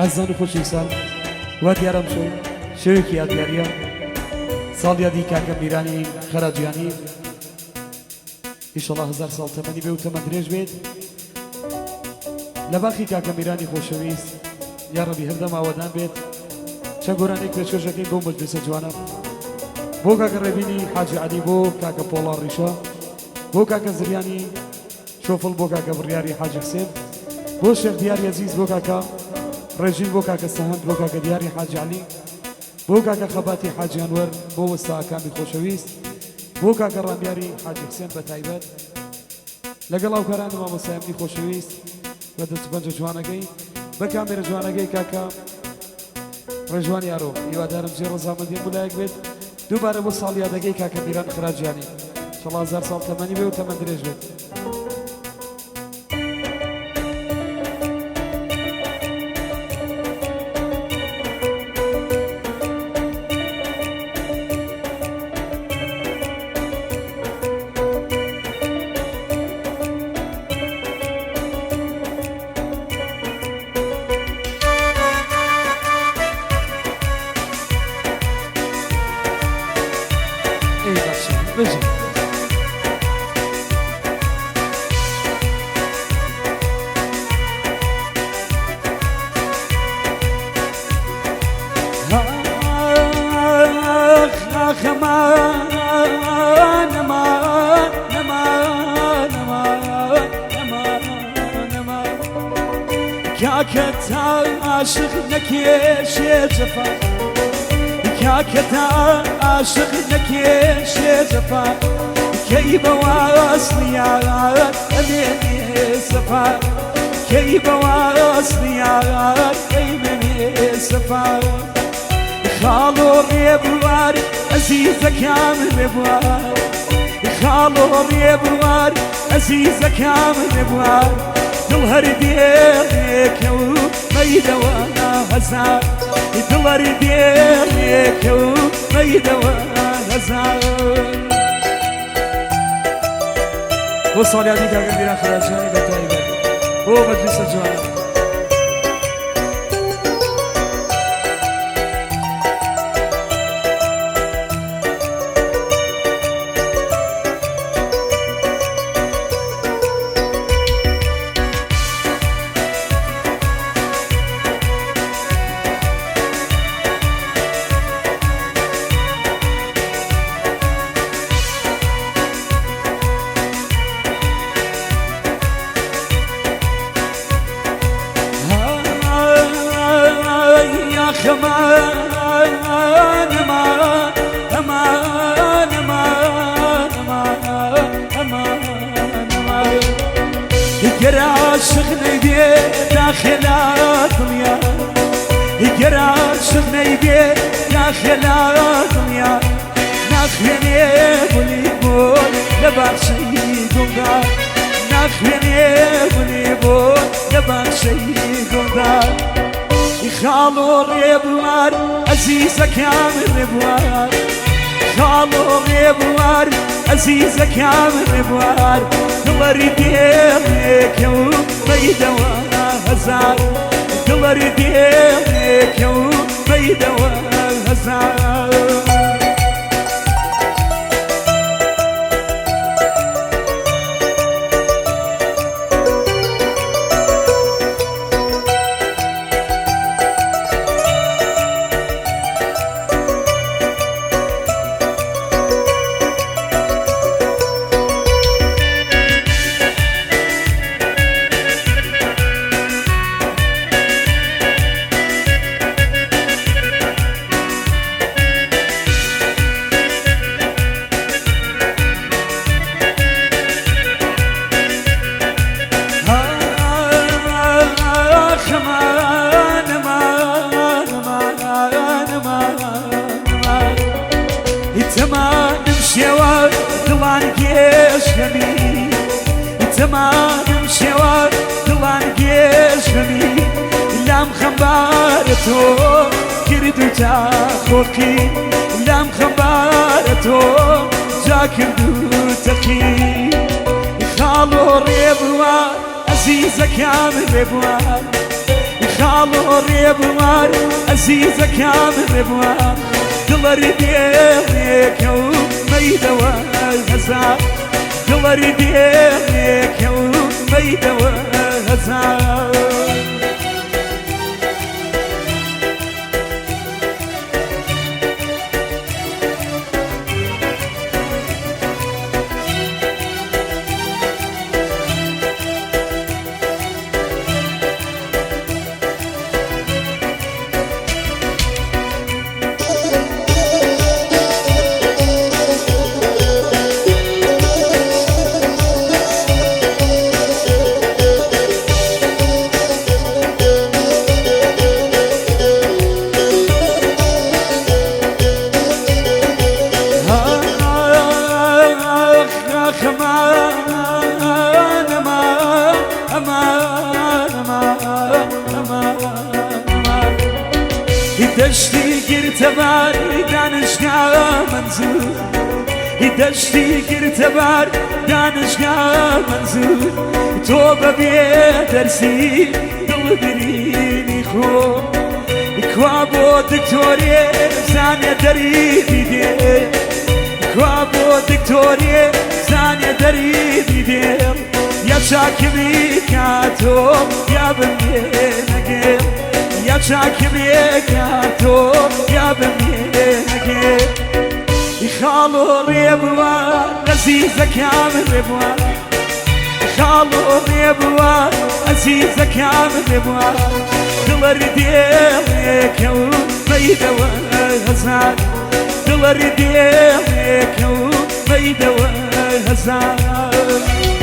ئەزان و خۆشی ساڵ وا دیارەم شەوێکی یادگاریە ساڵ یادی کاکە میرانی خەراجیانی ئینشەڵڵا 1000 ساڵ تەمەنی بێ و تەمەن درێژ بێت لە باخی کاکە میرانی خۆشەویست یا ڕەبی هەردەم ئاوەدان بێت چەند گۆرانێک پێشکەشەکەین بۆ مەجلیسە جوانە بۆ کاکە ڕێبینی حاجی عەلی بۆ کاکە پۆڵا ڕیشە بۆ کاکە زریانی شۆفڵ بۆ کاکە بڕیاری حاجی حسێن بۆ شێخ دیاری عەزیز بۆ کاکە ڕێژین بۆ کاکە سەهەند بۆ کاکە دیاری حاجی عەلی بۆ کاکە خەباتی حاجی ئەنوەر بۆ وەستاکانی خۆشەویست بۆ کاکە ڕامیاری حاجی حسێن بە تایبەت لەگەڵ هاوکارانی مامۆستایانی خۆشەویست بە دەستپەنجە جوانەکەی بە کامێرە جوانەکەی کاکە ڕێژوان یارۆ هیوادارم جێ ڕەزامەندی مولایەک بێت دووبارە بۆ ساڵ یادەکەی کاکە میران خەراجیانی انشاءالله 1000 ساڵ تەمەنی بێ و تەمەن درێژ بێت كاكتا عاشق نكيش جفا كاكتا عاشق نكيش جفا كيف واصلي يا أمين صفا كيف واصلي يا أمين صفا خالو ريبوار عزيزك كامل ريبوار خالو ريبوار عزيزك كامل ريبوار دلهر ديالك وميدة وانا هزار دلهر ديالك وميدة وانا هزار وصل يا ديك أقل بنا خراجاني بتايبة هو مجلس الجوانا عاشقني بيه داخل الدنيا يقرا عاشقني بيه داخل الدنيا نخلني بولي بول لباق شي قمدار نخلني بولي بول لباق شي قمدار خالو ريبوار عزيزك يا من ريبوار خالو ريبوار عزيزك يا من ريبوار دلر ديالك وميدة وانا هزار دلر ديالك وميدة وانا هزار تمام شوار دلان گشمی لام خبرتو کردو تا خوکی لام خبرتو جا کردو تقی خالو ریبوار عزیزك يا من ريبوار خالو ريبوار عزيزة كامل ريبوار دلر ديالك يوم ميدوا غزال دلر ديالك يوم ميدوا غزال دشتی گرتبار دانشگاه منظور دشتی گرتبار دانشگاه منظور تو ببیه درسی دل برینی خو کوابو دکتوری زانه دری دیده کوابو دکتوری زانه دری دیده یا چاکمی کاتو یا بمینگه یا چاکمی کاتو یا بمینگه خالو ريبوار عزيزة كامل ريبوار خالو ريبوار عزيزة كامل ريبوار دلر ديالك يوم ميدوا غزال دلر ديالك يوم ميدوا غزال